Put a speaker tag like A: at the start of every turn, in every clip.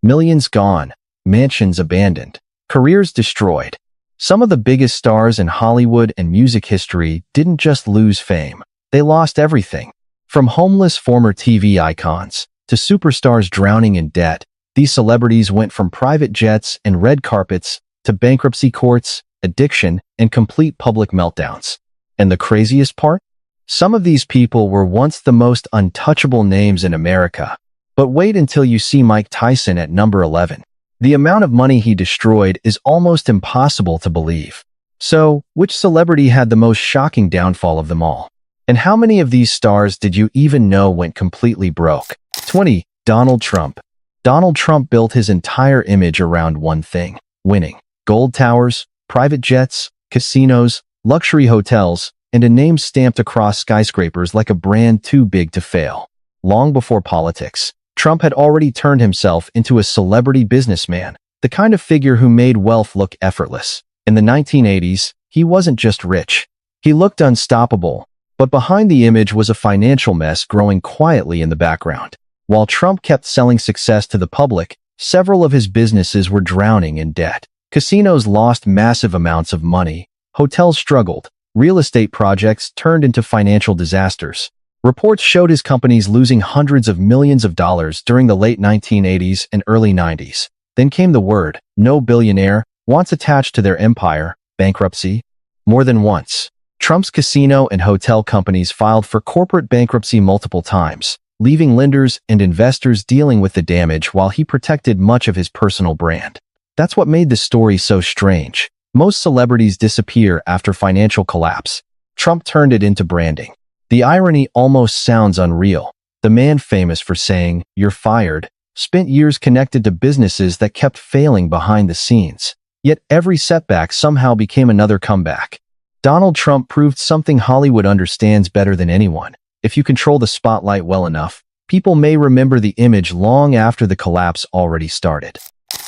A: Millions gone, mansions abandoned, careers destroyed. Some of the biggest stars in Hollywood and music history didn't just lose fame. They lost everything. From homeless former TV icons to superstars drowning in debt, these celebrities went from private jets and red carpets to bankruptcy courts, addiction, and complete public meltdowns. And the craziest part? Some of these people were once the most untouchable names in America. But wait until you see Mike Tyson at number 11. The amount of money he destroyed is almost impossible to believe. So, which celebrity had the most shocking downfall of them all? And how many of these stars did you even know went completely broke? 20. Donald Trump. Donald Trump built his entire image around one thing: winning. Gold towers, private jets, casinos, luxury hotels, and a name stamped across skyscrapers like a brand too big to fail. Long before politics, Trump had already turned himself into a celebrity businessman, the kind of figure who made wealth look effortless. In the 1980s, he wasn't just rich. He looked unstoppable, but behind the image was a financial mess growing quietly in the background. While Trump kept selling success to the public, several of his businesses were drowning in debt. Casinos lost massive amounts of money, hotels struggled, real estate projects turned into financial disasters. Reports showed his companies losing hundreds of millions of dollars during the late 1980s and early 90s. Then came the word, no billionaire once attached to their empire, bankruptcy. More than once, Trump's casino and hotel companies filed for corporate bankruptcy multiple times, leaving lenders and investors dealing with the damage while he protected much of his personal brand. That's what made this story so strange. Most celebrities disappear after financial collapse. Trump turned it into branding. The irony almost sounds unreal. The man famous for saying, "You're fired," spent years connected to businesses that kept failing behind the scenes. Yet every setback somehow became another comeback. Donald Trump proved something Hollywood understands better than anyone. If you control the spotlight well enough, people may remember the image long after the collapse already started.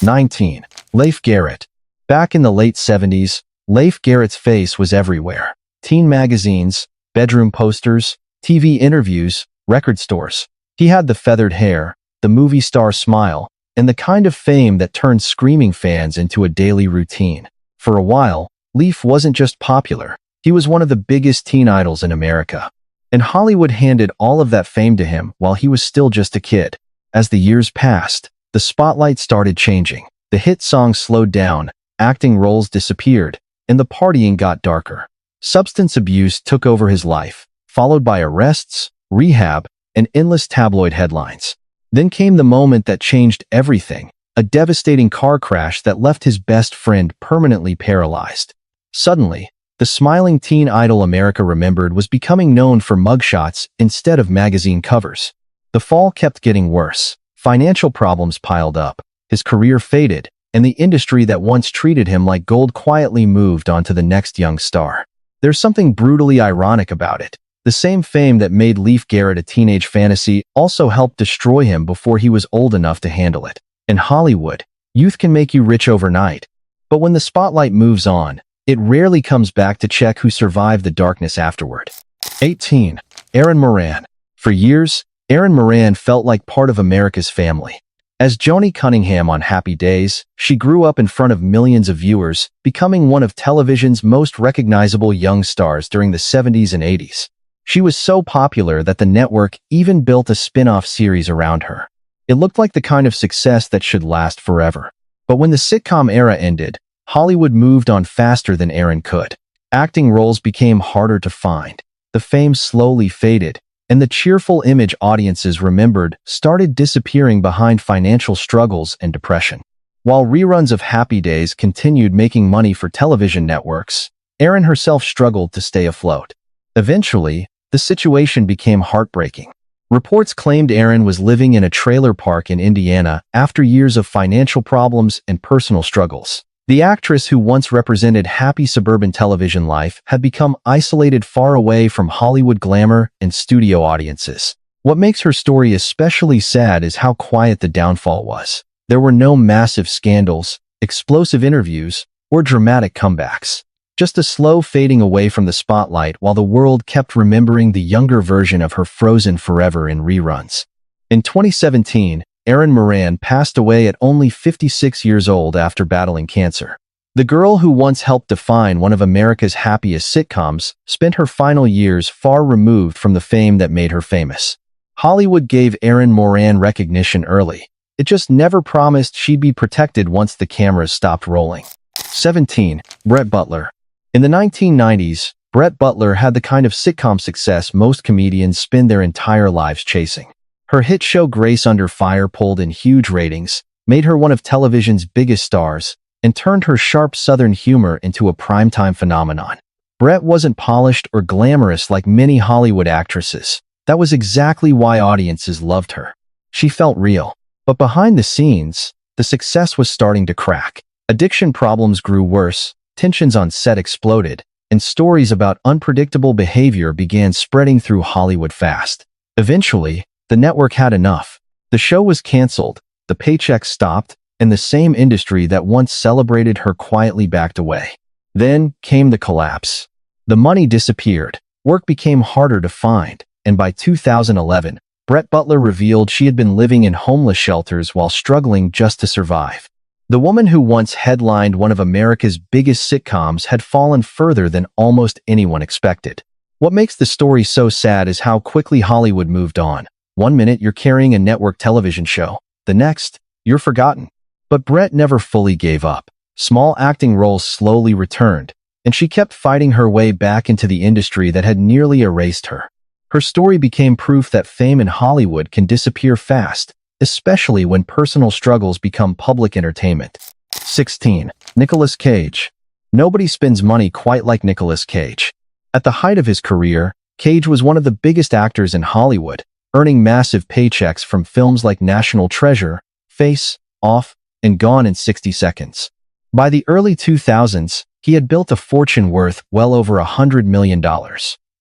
A: 19. Leif Garrett. Back in the late 70s, Leif Garrett's face was everywhere. Teen magazines, bedroom posters, TV interviews, record stores. He had the feathered hair, the movie star smile, and the kind of fame that turned screaming fans into a daily routine. For a while, Leif wasn't just popular. He was one of the biggest teen idols in America. And Hollywood handed all of that fame to him while he was still just a kid. As the years passed, the spotlight started changing. The hit songs slowed down, acting roles disappeared, and the partying got darker. Substance abuse took over his life, followed by arrests, rehab, and endless tabloid headlines. Then came the moment that changed everything, a devastating car crash that left his best friend permanently paralyzed. Suddenly, the smiling teen idol America remembered was becoming known for mugshots instead of magazine covers. The fall kept getting worse. Financial problems piled up, his career faded, and the industry that once treated him like gold quietly moved on to the next young star. There's something brutally ironic about it. The same fame that made Leif Garrett a teenage fantasy also helped destroy him before he was old enough to handle it. In Hollywood, youth can make you rich overnight. But when the spotlight moves on, it rarely comes back to check who survived the darkness afterward. 18. Erin Moran. For years, Erin Moran felt like part of America's family. As Joni Cunningham on Happy Days, she grew up in front of millions of viewers, becoming one of television's most recognizable young stars during the 70s and 80s. She was so popular that the network even built a spin-off series around her. It looked like the kind of success that should last forever. But when the sitcom era ended, Hollywood moved on faster than Erin could. Acting roles became harder to find. The fame slowly faded, and the cheerful image audiences remembered started disappearing behind financial struggles and depression. While reruns of Happy Days continued making money for television networks, Erin herself struggled to stay afloat. Eventually, the situation became heartbreaking. Reports claimed Erin was living in a trailer park in Indiana after years of financial problems and personal struggles. The actress who once represented happy suburban television life had become isolated far away from Hollywood glamour and studio audiences. What makes her story especially sad is how quiet the downfall was. There were no massive scandals, explosive interviews, or dramatic comebacks. Just a slow fading away from the spotlight while the world kept remembering the younger version of her frozen forever in reruns. In 2017, Erin Moran passed away at only 56 years old after battling cancer. The girl who once helped define one of America's happiest sitcoms spent her final years far removed from the fame that made her famous. Hollywood gave Erin Moran recognition early. It just never promised she'd be protected once the cameras stopped rolling. 17. Brett Butler. In the 1990s, Brett Butler had the kind of sitcom success most comedians spend their entire lives chasing. Her hit show Grace Under Fire pulled in huge ratings, made her one of television's biggest stars, and turned her sharp Southern humor into a primetime phenomenon. Brett wasn't polished or glamorous like many Hollywood actresses. That was exactly why audiences loved her. She felt real. But behind the scenes, the success was starting to crack. Addiction problems grew worse, tensions on set exploded, and stories about unpredictable behavior began spreading through Hollywood fast. Eventually, the network had enough. The show was canceled, the paychecks stopped, and the same industry that once celebrated her quietly backed away. Then came the collapse. The money disappeared, work became harder to find, and by 2011, Brett Butler revealed she had been living in homeless shelters while struggling just to survive. The woman who once headlined one of America's biggest sitcoms had fallen further than almost anyone expected. What makes the story so sad is how quickly Hollywood moved on. One minute you're carrying a network television show, the next, you're forgotten. But Brett never fully gave up. Small acting roles slowly returned, and she kept fighting her way back into the industry that had nearly erased her. Her story became proof that fame in Hollywood can disappear fast, especially when personal struggles become public entertainment. 16. Nicolas Cage. Nobody spends money quite like Nicolas Cage. At the height of his career, Cage was one of the biggest actors in Hollywood, earning massive paychecks from films like National Treasure, Face Off, and Gone in 60 Seconds. By the early 2000s, he had built a fortune worth well over $100 million.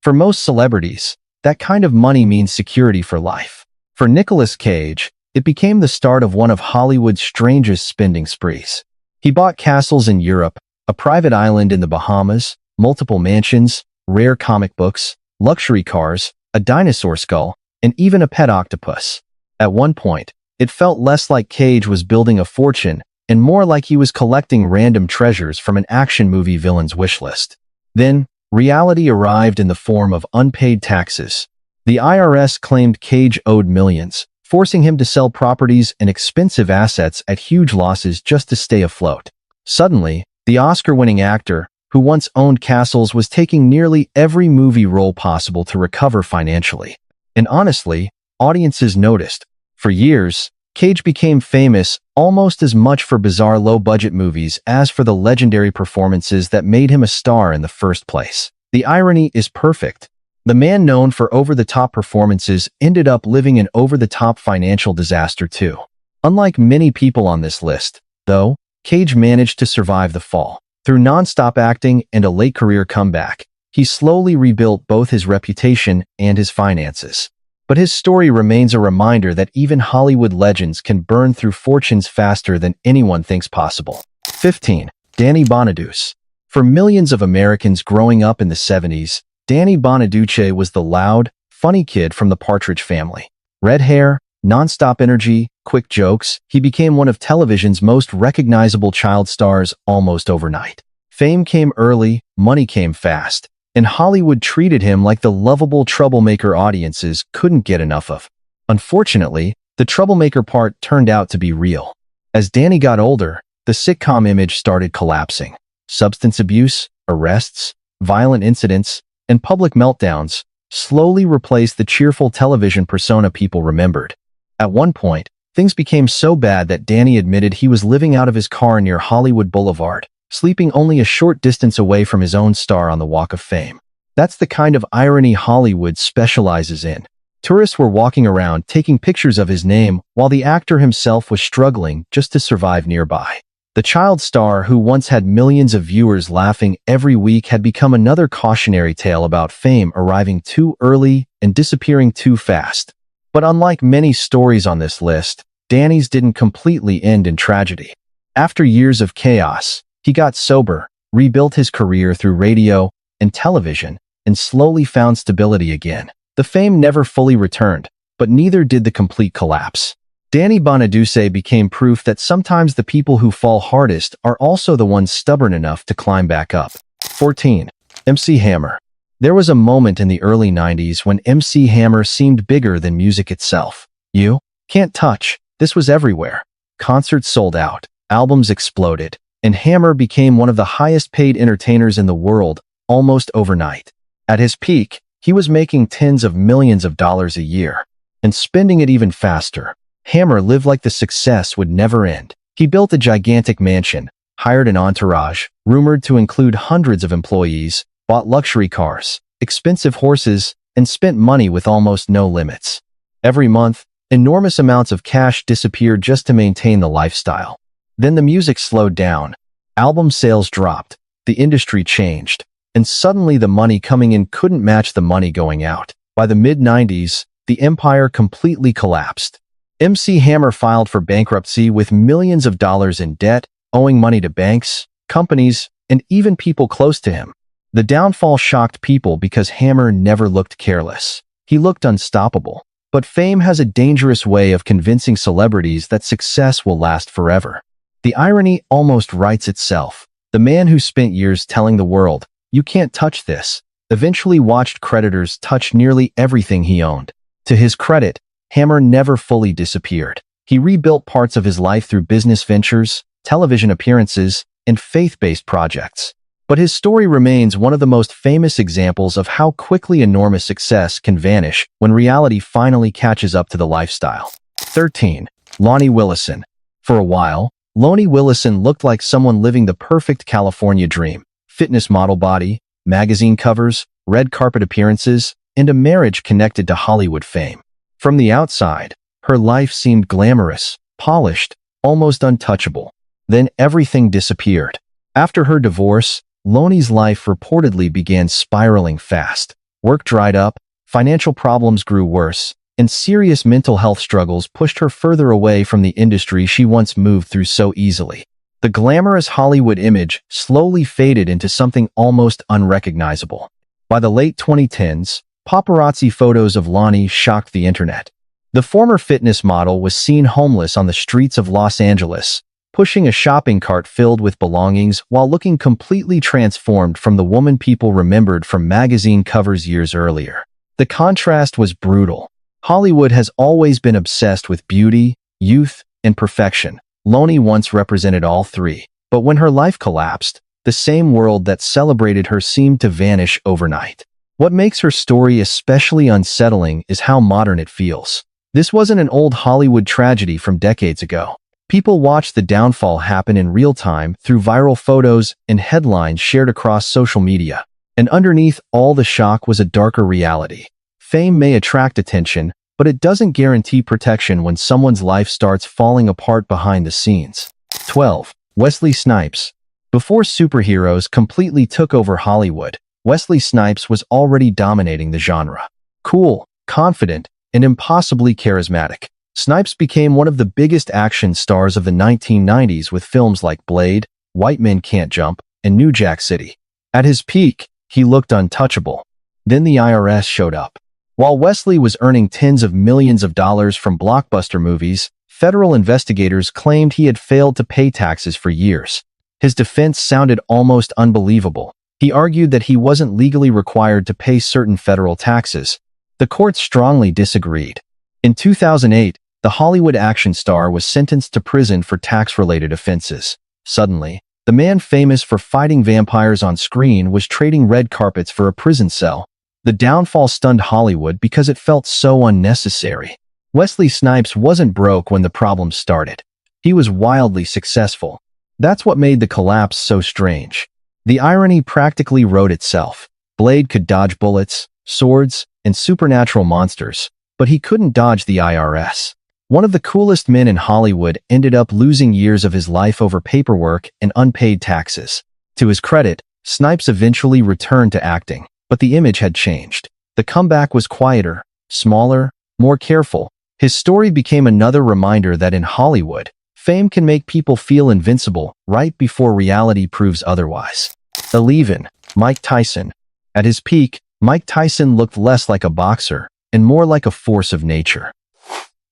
A: For most celebrities, that kind of money means security for life. For Nicolas Cage, it became the start of one of Hollywood's strangest spending sprees. He bought castles in Europe, a private island in the Bahamas, multiple mansions, rare comic books, luxury cars, a dinosaur skull, and even a pet octopus. At one point, it felt less like Cage was building a fortune and more like he was collecting random treasures from an action movie villain's wish list. Then, reality arrived in the form of unpaid taxes. The IRS claimed Cage owed millions, forcing him to sell properties and expensive assets at huge losses just to stay afloat. Suddenly, the Oscar-winning actor, who once owned castles, was taking nearly every movie role possible to recover financially. And honestly, audiences noticed. For years, Cage became famous almost as much for bizarre low-budget movies as for the legendary performances that made him a star in the first place. The irony is perfect. The man known for over-the-top performances ended up living an over-the-top financial disaster too. Unlike many people on this list, though, Cage managed to survive the fall. Through non-stop acting and a late career comeback, he slowly rebuilt both his reputation and his finances. But his story remains a reminder that even Hollywood legends can burn through fortunes faster than anyone thinks possible. 15. Danny Bonaduce. For millions of Americans growing up in the 70s, Danny Bonaduce was the loud, funny kid from the Partridge Family. Red hair, non-stop energy, quick jokes, he became one of television's most recognizable child stars almost overnight. Fame came early, money came fast, and Hollywood treated him like the lovable troublemaker audiences couldn't get enough of. Unfortunately, the troublemaker part turned out to be real. As Danny got older, the sitcom image started collapsing. Substance abuse, arrests, violent incidents, and public meltdowns slowly replaced the cheerful television persona people remembered. At one point, things became so bad that Danny admitted he was living out of his car near Hollywood Boulevard, sleeping only a short distance away from his own star on the Walk of Fame. That's the kind of irony Hollywood specializes in. Tourists were walking around taking pictures of his name while the actor himself was struggling just to survive nearby. The child star who once had millions of viewers laughing every week had become another cautionary tale about fame arriving too early and disappearing too fast. But unlike many stories on this list, Danny's didn't completely end in tragedy. After years of chaos, he got sober, rebuilt his career through radio and television, and slowly found stability again. The fame never fully returned, but neither did the complete collapse. Bonaduce became proof that sometimes the people who fall hardest are also the ones stubborn enough to climb back up. 14. MC Hammer. There was a moment in the early 90s when MC Hammer seemed bigger than music itself. You can't touch. This was everywhere. Concerts sold out, albums exploded, and Hammer became one of the highest-paid entertainers in the world almost overnight. At his peak, he was making tens of millions of dollars a year, and spending it even faster. Hammer lived like the success would never end. He built a gigantic mansion, hired an entourage, rumored to include hundreds of employees, bought luxury cars, expensive horses, and spent money with almost no limits. Every month, enormous amounts of cash disappeared just to maintain the lifestyle. Then the music slowed down, album sales dropped, the industry changed, and suddenly the money coming in couldn't match the money going out. By the mid-90s, the empire completely collapsed. MC Hammer filed for bankruptcy with millions of dollars in debt, owing money to banks, companies, and even people close to him. The downfall shocked people because Hammer never looked careless. He looked unstoppable. But fame has a dangerous way of convincing celebrities that success will last forever. The irony almost writes itself. The man who spent years telling the world, "You can't touch this," eventually watched creditors touch nearly everything he owned. To his credit, Hammer never fully disappeared. He rebuilt parts of his life through business ventures, television appearances, and faith-based projects. But his story remains one of the most famous examples of how quickly enormous success can vanish when reality finally catches up to the lifestyle. 13. Loni Willison. For a while, Loni Willison looked like someone living the perfect California dream. Fitness model body, magazine covers, red carpet appearances, and a marriage connected to Hollywood fame. From the outside, her life seemed glamorous, polished, almost untouchable. Then everything disappeared. After her divorce, Loni's life reportedly began spiraling fast. Work dried up, financial problems grew worse, and serious mental health struggles pushed her further away from the industry she once moved through so easily. The glamorous Hollywood image slowly faded into something almost unrecognizable. By the late 2010s, paparazzi photos of Loni shocked the internet. The former fitness model was seen homeless on the streets of Los Angeles, pushing a shopping cart filled with belongings while looking completely transformed from the woman people remembered from magazine covers years earlier. The contrast was brutal. Hollywood has always been obsessed with beauty, youth, and perfection. Loni once represented all three, but when her life collapsed, the same world that celebrated her seemed to vanish overnight. What makes her story especially unsettling is how modern it feels. This wasn't an old Hollywood tragedy from decades ago. People watched the downfall happen in real time through viral photos and headlines shared across social media. And underneath all the shock was a darker reality. Fame may attract attention, but it doesn't guarantee protection when someone's life starts falling apart behind the scenes. 12. Wesley Snipes. Before superheroes completely took over Hollywood, Wesley Snipes was already dominating the genre. Cool, confident, and impossibly charismatic, Snipes became one of the biggest action stars of the 1990s with films like Blade, White Men Can't Jump, and New Jack City. At his peak, he looked untouchable. Then the IRS showed up. While Wesley was earning tens of millions of dollars from blockbuster movies, federal investigators claimed he had failed to pay taxes for years. His defense sounded almost unbelievable. He argued that he wasn't legally required to pay certain federal taxes. The court strongly disagreed. In 2008, the Hollywood action star was sentenced to prison for tax-related offenses. Suddenly, the man famous for fighting vampires on screen was trading red carpets for a prison cell. The downfall stunned Hollywood because it felt so unnecessary. Wesley Snipes wasn't broke when the problem started. He was wildly successful. That's what made the collapse so strange. The irony practically wrote itself. Blade could dodge bullets, swords, and supernatural monsters, but he couldn't dodge the IRS. One of the coolest men in Hollywood ended up losing years of his life over paperwork and unpaid taxes. To his credit, Snipes eventually returned to acting, but the image had changed. The comeback was quieter, smaller, more careful. His story became another reminder that in Hollywood, fame can make people feel invincible right before reality proves otherwise. 11. Mike Tyson. At his peak, Mike Tyson looked less like a boxer and more like a force of nature.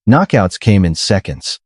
A: Knockouts came in seconds.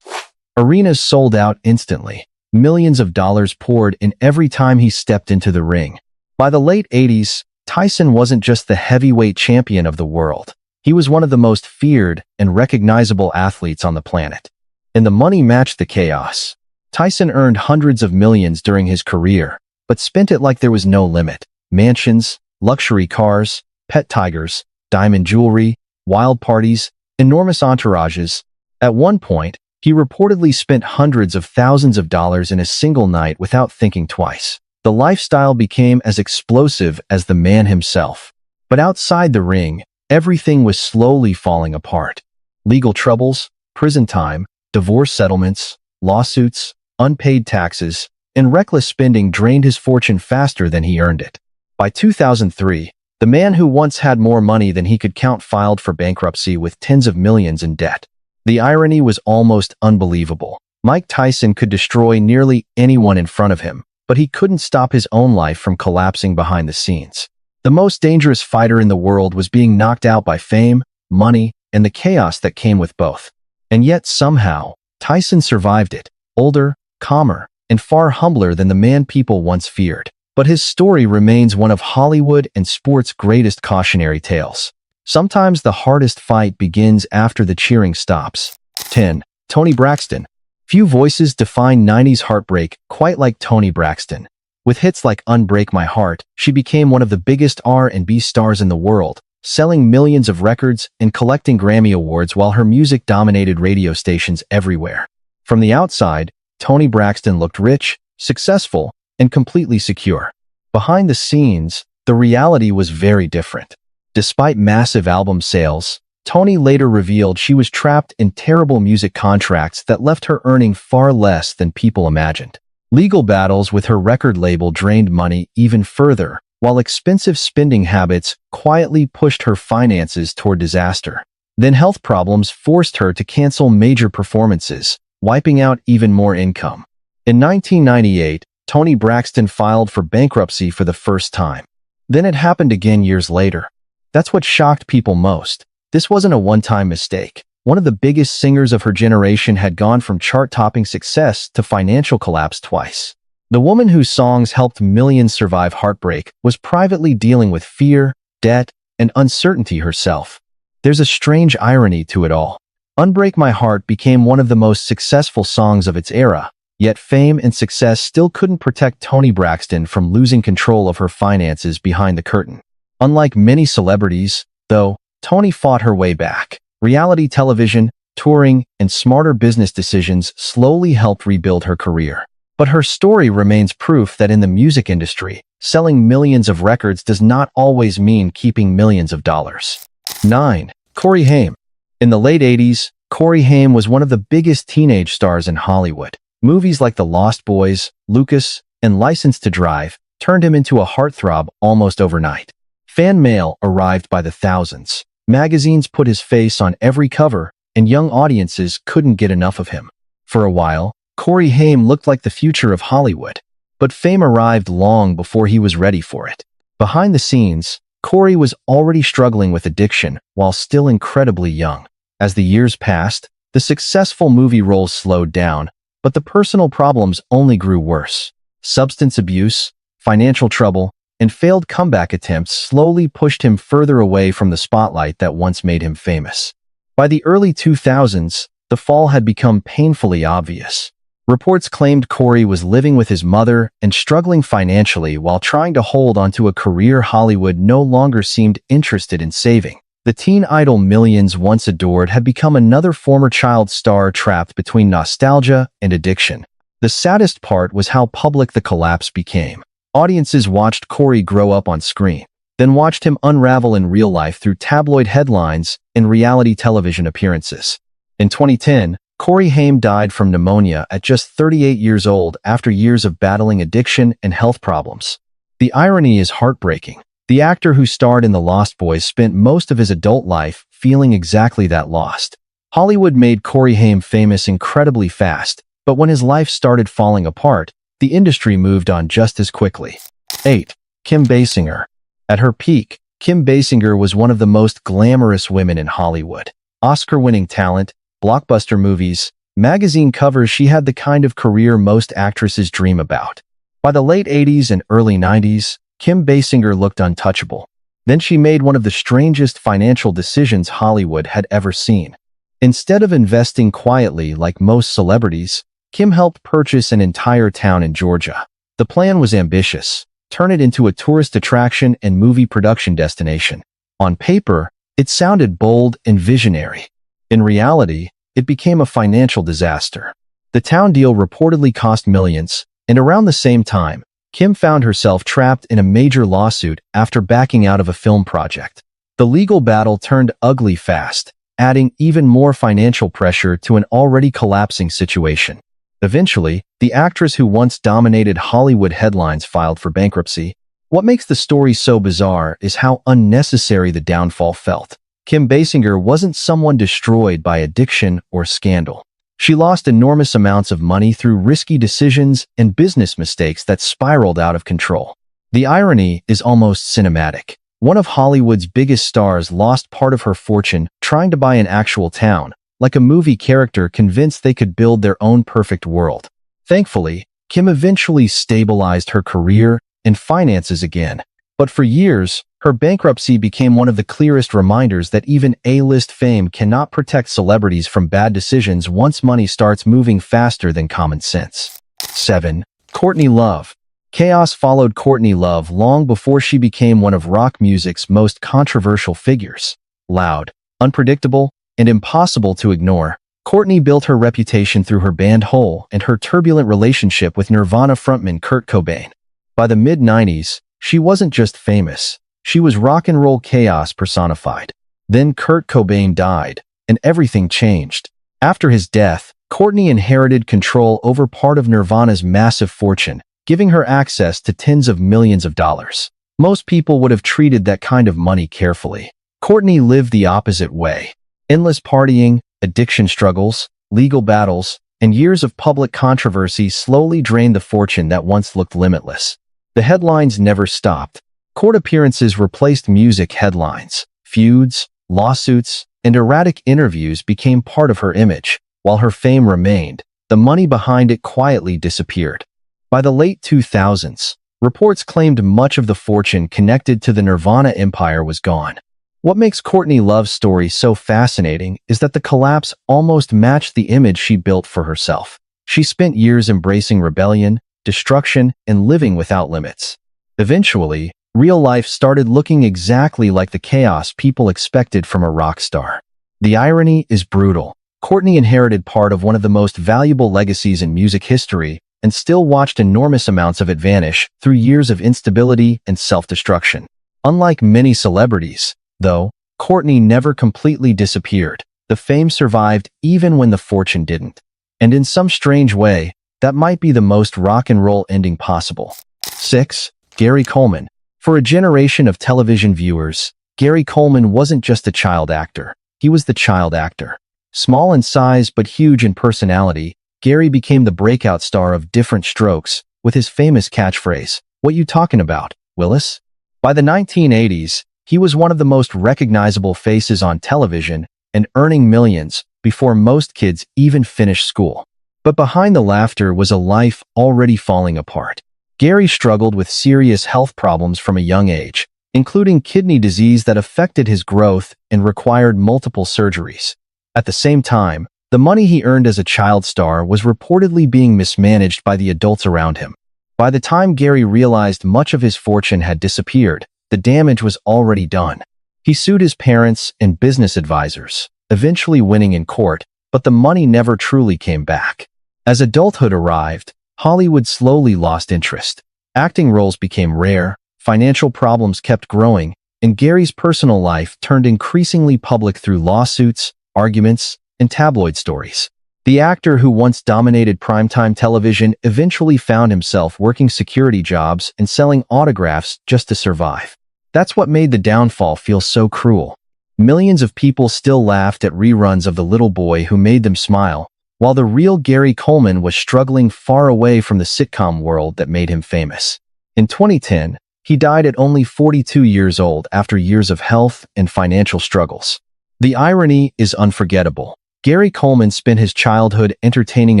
A: Arenas sold out instantly. Millions of dollars poured in every time he stepped into the ring. By the late 80s, Tyson wasn't just the heavyweight champion of the world. He was one of the most feared and recognizable athletes on the planet. And the money matched the chaos. Tyson earned hundreds of millions during his career, but spent it like there was no limit. Mansions, luxury cars, pet tigers, diamond jewelry, wild parties, enormous entourages. At one point, he reportedly spent hundreds of thousands of dollars in a single night without thinking twice. The lifestyle became as explosive as the man himself. But outside the ring, everything was slowly falling apart. Legal troubles, prison time, divorce settlements, lawsuits, unpaid taxes, and reckless spending drained his fortune faster than he earned it. By 2003, the man who once had more money than he could count filed for bankruptcy with tens of millions in debt. The irony was almost unbelievable. Mike Tyson could destroy nearly anyone in front of him, but he couldn't stop his own life from collapsing behind the scenes. The most dangerous fighter in the world was being knocked out by fame, money, and the chaos that came with both. And yet somehow, Tyson survived it, older, calmer, and far humbler than the man people once feared. But his story remains one of Hollywood and sport's greatest cautionary tales. Sometimes the hardest fight begins after the cheering stops. 10. Toni Braxton. Few voices define 90s heartbreak quite like Toni Braxton. With hits like Unbreak My Heart, she became one of the biggest R&B stars in the world, selling millions of records and collecting Grammy Awards while her music dominated radio stations everywhere. From the outside, Toni Braxton looked rich, successful, and completely secure. Behind the scenes, the reality was very different. Despite massive album sales, Toni later revealed she was trapped in terrible music contracts that left her earning far less than people imagined. Legal battles with her record label drained money even further, while expensive spending habits quietly pushed her finances toward disaster. Then health problems forced her to cancel major performances, wiping out even more income. In 1998, Toni Braxton filed for bankruptcy for the first time. Then it happened again years later. That's what shocked people most. This wasn't a one-time mistake. One of the biggest singers of her generation had gone from chart-topping success to financial collapse twice. The woman whose songs helped millions survive heartbreak was privately dealing with fear, debt, and uncertainty herself. There's a strange irony to it all. Unbreak My Heart became one of the most successful songs of its era, yet fame and success still couldn't protect Toni Braxton from losing control of her finances behind the curtain. Unlike many celebrities, though, Toni fought her way back. Reality television, touring, and smarter business decisions slowly helped rebuild her career. But her story remains proof that in the music industry, selling millions of records does not always mean keeping millions of dollars. 9. Haim. In the late 80s, Haim was one of the biggest teenage stars in Hollywood. Movies like The Lost Boys, Lucas, and License to Drive turned him into a heartthrob almost overnight. Fan mail arrived by the thousands. Magazines put his face on every cover, and young audiences couldn't get enough of him. For a while, Haim looked like the future of Hollywood. But fame arrived long before he was ready for it. Behind the scenes, was already struggling with addiction while still incredibly young. As the years passed, the successful movie roles slowed down, but the personal problems only grew worse. Substance abuse, financial trouble, and failed comeback attempts slowly pushed him further away from the spotlight that once made him famous. By the early 2000s, the fall had become painfully obvious. Reports claimed was living with his mother and struggling financially while trying to hold onto a career Hollywood no longer seemed interested in saving. The teen idol millions once adored had become another former child star trapped between nostalgia and addiction. The saddest part was how public the collapse became. Audiences watched grow up on screen, then watched him unravel in real life through tabloid headlines and reality television appearances. In 2010, Haim died from pneumonia at just 38 years old after years of battling addiction and health problems. The irony is heartbreaking. The actor who starred in The Lost Boys spent most of his adult life feeling exactly that lost. Hollywood made Haim famous incredibly fast, but when his life started falling apart, the industry moved on just as quickly. 8. Kim Basinger. At her peak, Kim Basinger was one of the most glamorous women in Hollywood. Oscar-winning talent, blockbuster movies, magazine covers. She had the kind of career most actresses dream about. By the late 80s and early 90s, Kim Basinger looked untouchable. Then she made one of the strangest financial decisions Hollywood had ever seen. Instead of investing quietly like most celebrities, Kim helped purchase an entire town in Georgia. The plan was ambitious: turn it into a tourist attraction and movie production destination. On paper, it sounded bold and visionary. In reality, it became a financial disaster. The town deal reportedly cost millions, and around the same time, Kim found herself trapped in a major lawsuit after backing out of a film project. The legal battle turned ugly fast, adding even more financial pressure to an already collapsing situation. Eventually, the actress who once dominated Hollywood headlines filed for bankruptcy. What makes the story so bizarre is how unnecessary the downfall felt. Kim Basinger wasn't someone destroyed by addiction or scandal. She lost enormous amounts of money through risky decisions and business mistakes that spiraled out of control. The irony is almost cinematic. One of Hollywood's biggest stars lost part of her fortune trying to buy an actual town, like a movie character convinced they could build their own perfect world. Thankfully, Kim eventually stabilized her career and finances again. But for years, her bankruptcy became one of the clearest reminders that even A-list fame cannot protect celebrities from bad decisions once money starts moving faster than common sense. 7. Courtney Love. Chaos followed Courtney Love long before she became one of rock music's most controversial figures. Loud, unpredictable, and impossible to ignore, Courtney built her reputation through her band Hole and her turbulent relationship with Nirvana frontman Kurt Cobain. By the mid-90s, she wasn't just famous, she was rock and roll chaos personified. Then Kurt Cobain died, and everything changed. After his death, Courtney inherited control over part of Nirvana's massive fortune, giving her access to tens of millions of dollars. Most people would have treated that kind of money carefully. Courtney lived the opposite way. Endless partying, addiction struggles, legal battles, and years of public controversy slowly drained the fortune that once looked limitless. The headlines never stopped. Court appearances replaced music headlines. Feuds, lawsuits, and erratic interviews became part of her image. While her fame remained, the money behind it quietly disappeared. By the late 2000s, reports claimed much of the fortune connected to the Nirvana empire was gone. What makes Courtney Love's story so fascinating is that the collapse almost matched the image she built for herself. She spent years embracing rebellion, destruction, and living without limits. Eventually, real life started looking exactly like the chaos people expected from a rock star. The irony is brutal. Courtney inherited part of one of the most valuable legacies in music history and still watched enormous amounts of it vanish through years of instability and self-destruction. Unlike many celebrities, though, Courtney never completely disappeared. The fame survived even when the fortune didn't. And in some strange way, that might be the most rock and roll ending possible. 6. Gary Coleman. For a generation of television viewers, Gary Coleman wasn't just a child actor. He was the child actor. Small in size but huge in personality, Gary became the breakout star of Different Strokes with his famous catchphrase, "What you talking about, Willis?" By the 1980s, he was one of the most recognizable faces on television and earning millions before most kids even finished school. But behind the laughter was a life already falling apart. Gary struggled with serious health problems from a young age, including kidney disease that affected his growth and required multiple surgeries. At the same time, the money he earned as a child star was reportedly being mismanaged by the adults around him. By the time Gary realized much of his fortune had disappeared, the damage was already done. He sued his parents and business advisors, eventually winning in court, but the money never truly came back. As adulthood arrived, Hollywood slowly lost interest. Acting roles became rare, financial problems kept growing, and Gary's personal life turned increasingly public through lawsuits, arguments, and tabloid stories. The actor who once dominated primetime television eventually found himself working security jobs and selling autographs just to survive. That's what made the downfall feel so cruel. Millions of people still laughed at reruns of The Little Boy Who Made Them Smile, while the real Gary Coleman was struggling far away from the sitcom world that made him famous. In 2010, he died at only 42 years old after years of health and financial struggles. The irony is unforgettable. Gary Coleman spent his childhood entertaining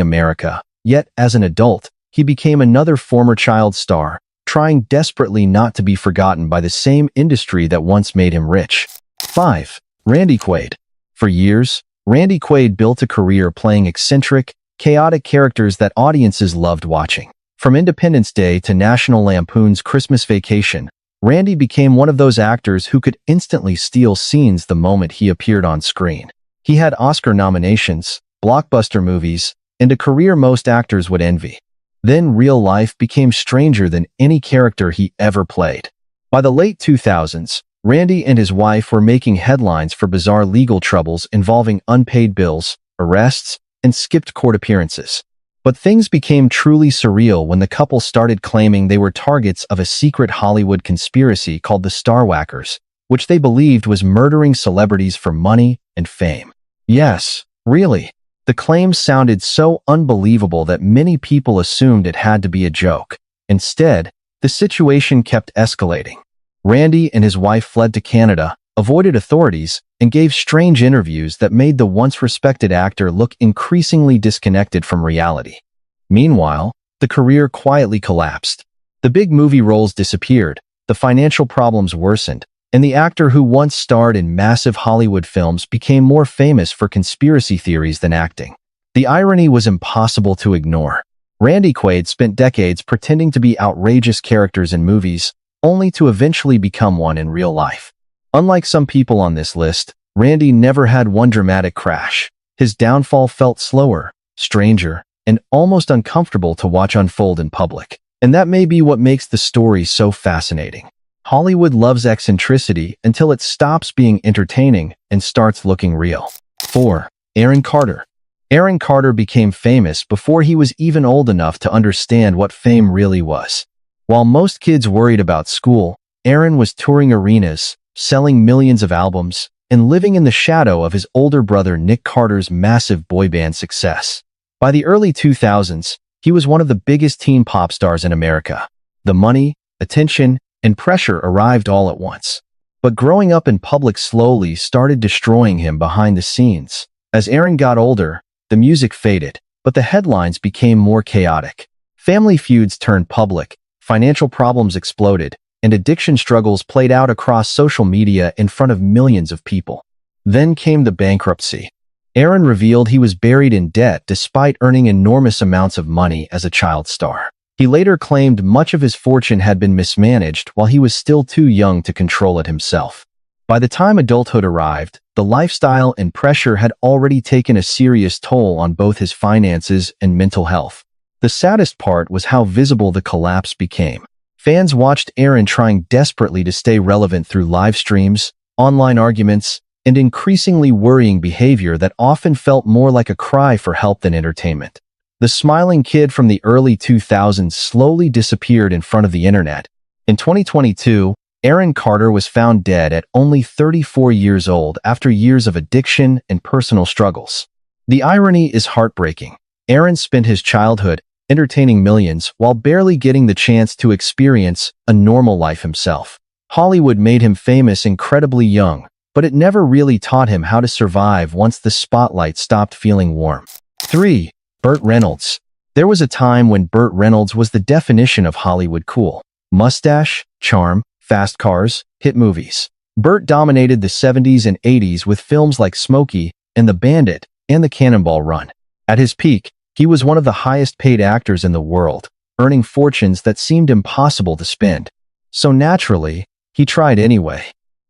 A: America, yet as an adult, he became another former child star, trying desperately not to be forgotten by the same industry that once made him rich. 5. Randy Quaid. For years, Randy Quaid built a career playing eccentric, chaotic characters that audiences loved watching. From Independence Day to National Lampoon's Christmas Vacation, Randy became one of those actors who could instantly steal scenes the moment he appeared on screen. He had Oscar nominations, blockbuster movies, and a career most actors would envy. Then real life became stranger than any character he ever played. By the late 2000s, Randy and his wife were making headlines for bizarre legal troubles involving unpaid bills, arrests, and skipped court appearances. But things became truly surreal when the couple started claiming they were targets of a secret Hollywood conspiracy called the Starwhackers, which they believed was murdering celebrities for money and fame. Yes, really. The claims sounded so unbelievable that many people assumed it had to be a joke. Instead, the situation kept escalating. Randy and his wife fled to Canada, avoided authorities, and gave strange interviews that made the once respected actor look increasingly disconnected from reality. Meanwhile, the career quietly collapsed. The big movie roles disappeared, the financial problems worsened, and the actor who once starred in massive Hollywood films became more famous for conspiracy theories than acting. The irony was impossible to ignore. Randy Quaid spent decades pretending to be outrageous characters in movies, only to eventually become one in real life. Unlike some people on this list, Randy never had one dramatic crash. His downfall felt slower, stranger, and almost uncomfortable to watch unfold in public. And that may be what makes the story so fascinating. Hollywood loves eccentricity until it stops being entertaining and starts looking real. 4. Aaron Carter. Aaron Carter became famous before he was even old enough to understand what fame really was. While most kids worried about school, Aaron was touring arenas, selling millions of albums, and living in the shadow of his older brother Nick Carter's massive boy band success. By the early 2000s, he was one of the biggest teen pop stars in America. The money, attention, and pressure arrived all at once. But growing up in public slowly started destroying him behind the scenes. As Aaron got older, the music faded, but the headlines became more chaotic. Family feuds turned public, financial problems exploded, and addiction struggles played out across social media in front of millions of people. Then came the bankruptcy. Aaron revealed he was buried in debt despite earning enormous amounts of money as a child star. He later claimed much of his fortune had been mismanaged while he was still too young to control it himself. By the time adulthood arrived, the lifestyle and pressure had already taken a serious toll on both his finances and mental health. The saddest part was how visible the collapse became. Fans watched Aaron trying desperately to stay relevant through live streams, online arguments, and increasingly worrying behavior that often felt more like a cry for help than entertainment. The smiling kid from the early 2000s slowly disappeared in front of the internet. In 2022, Aaron Carter was found dead at only 34 years old after years of addiction and personal struggles. The irony is heartbreaking. Aaron spent his childhood entertaining millions while barely getting the chance to experience a normal life himself. Hollywood made him famous incredibly young, but it never really taught him how to survive once the spotlight stopped feeling warm. 3. Burt Reynolds. There was a time when Burt Reynolds was the definition of Hollywood cool. Mustache, charm, fast cars, hit movies. Burt dominated the 70s and 80s with films like Smokey and The Bandit and The Cannonball Run. At his peak, he was one of the highest-paid actors in the world, earning fortunes that seemed impossible to spend. So naturally, he tried anyway.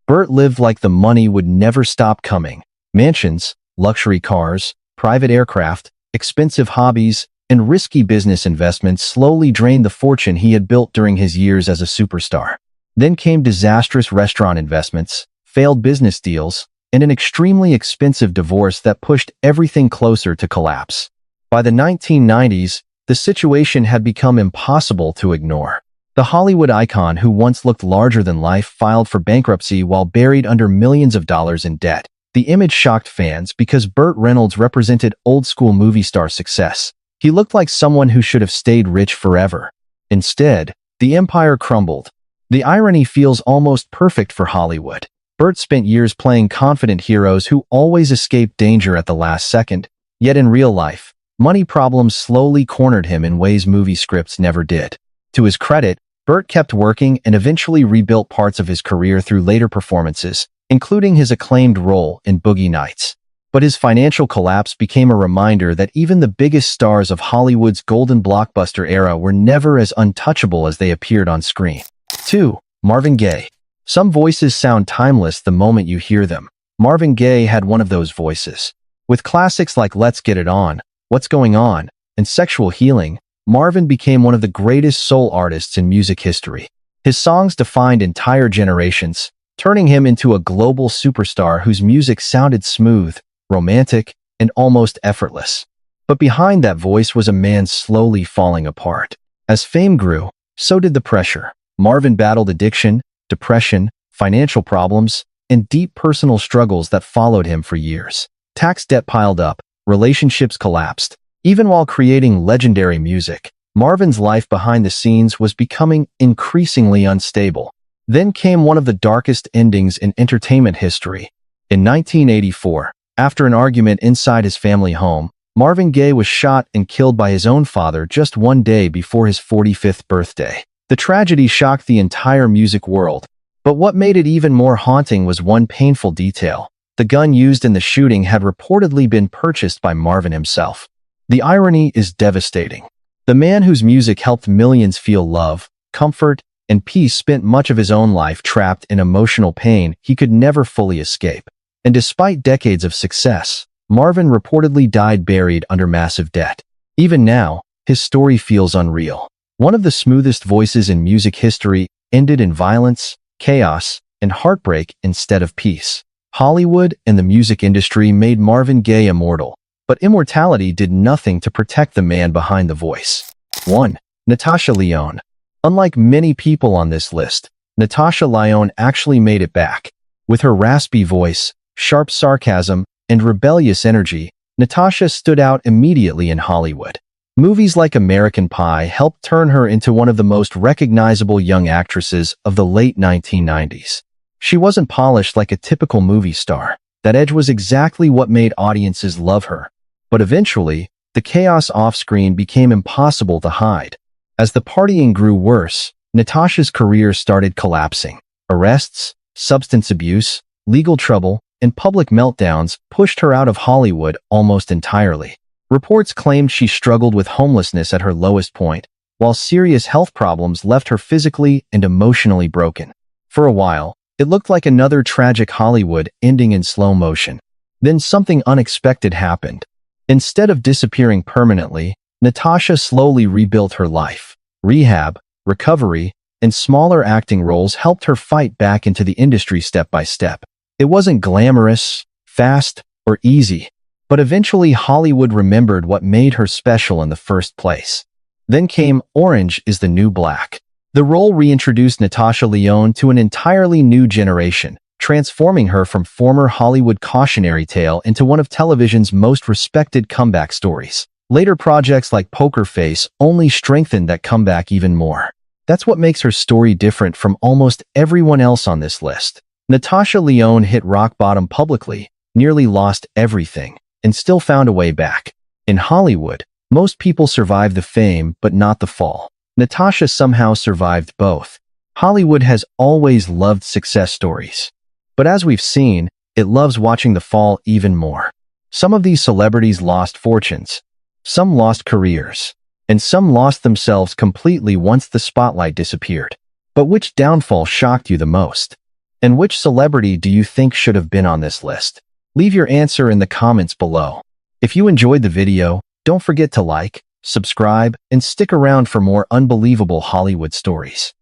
A: Burt lived like the money would never stop coming. Mansions, luxury cars, private aircraft, expensive hobbies, and risky business investments slowly drained the fortune he had built during his years as a superstar. Then came disastrous restaurant investments, failed business deals, and an extremely expensive divorce that pushed everything closer to collapse. By the 1990s, the situation had become impossible to ignore. The Hollywood icon who once looked larger than life filed for bankruptcy while buried under millions of dollars in debt. The image shocked fans because Burt Reynolds represented old-school movie star success. He looked like someone who should have stayed rich forever. Instead, the empire crumbled. The irony feels almost perfect for Hollywood. Burt spent years playing confident heroes who always escaped danger at the last second, yet in real life, money problems slowly cornered him in ways movie scripts never did. To his credit, Burt kept working and eventually rebuilt parts of his career through later performances, including his acclaimed role in Boogie Nights. But his financial collapse became a reminder that even the biggest stars of Hollywood's golden blockbuster era were never as untouchable as they appeared on screen. 2. Marvin Gaye. Some voices sound timeless the moment you hear them. Marvin Gaye had one of those voices. With classics like Let's Get It On, What's Going On, and Sexual Healing, Marvin became one of the greatest soul artists in music history. His songs defined entire generations, turning him into a global superstar whose music sounded smooth, romantic, and almost effortless. But behind that voice was a man slowly falling apart. As fame grew, so did the pressure. Marvin battled addiction, depression, financial problems, and deep personal struggles that followed him for years. Tax debt piled up, relationships collapsed. Even while creating legendary music, Marvin's life behind the scenes was becoming increasingly unstable. Then came one of the darkest endings in entertainment history. In 1984, after an argument inside his family home, Marvin Gaye was shot and killed by his own father just one day before his 45th birthday. The tragedy shocked the entire music world, but what made it even more haunting was one painful detail. The gun used in the shooting had reportedly been purchased by Marvin himself. The irony is devastating. The man whose music helped millions feel love, comfort, and peace spent much of his own life trapped in emotional pain he could never fully escape. And despite decades of success, Marvin reportedly died buried under massive debt. Even now, his story feels unreal. One of the smoothest voices in music history ended in violence, chaos, and heartbreak instead of peace. Hollywood and the music industry made Marvin Gaye immortal, but immortality did nothing to protect the man behind the voice. 1. Natasha Lyonne. Unlike many people on this list, Natasha Lyonne actually made it back. With her raspy voice, sharp sarcasm, and rebellious energy, Natasha stood out immediately in Hollywood. Movies like American Pie helped turn her into one of the most recognizable young actresses of the late 1990s. She wasn't polished like a typical movie star. That edge was exactly what made audiences love her. But eventually, the chaos off-screen became impossible to hide. As the partying grew worse, Natasha's career started collapsing. Arrests, substance abuse, legal trouble, and public meltdowns pushed her out of Hollywood almost entirely. Reports claimed she struggled with homelessness at her lowest point, while serious health problems left her physically and emotionally broken. For a while, it looked like another tragic Hollywood ending in slow motion. Then something unexpected happened. Instead of disappearing permanently, Natasha slowly rebuilt her life. Rehab, recovery, and smaller acting roles helped her fight back into the industry step by step. It wasn't glamorous, fast, or easy, but eventually Hollywood remembered what made her special in the first place. Then came Orange is the New Black. The role reintroduced Natasha Lyonne to an entirely new generation, transforming her from former Hollywood cautionary tale into one of television's most respected comeback stories. Later projects like Poker Face only strengthened that comeback even more. That's what makes her story different from almost everyone else on this list. Natasha Lyonne hit rock bottom publicly, nearly lost everything, and still found a way back. In Hollywood, most people survive the fame but not the fall. Natasha somehow survived both. Hollywood has always loved success stories. But as we've seen, it loves watching the fall even more. Some of these celebrities lost fortunes. Some lost careers. And some lost themselves completely once the spotlight disappeared. But which downfall shocked you the most? And which celebrity do you think should have been on this list? Leave your answer in the comments below. If you enjoyed the video, don't forget to like, subscribe, and stick around for more unbelievable Hollywood stories.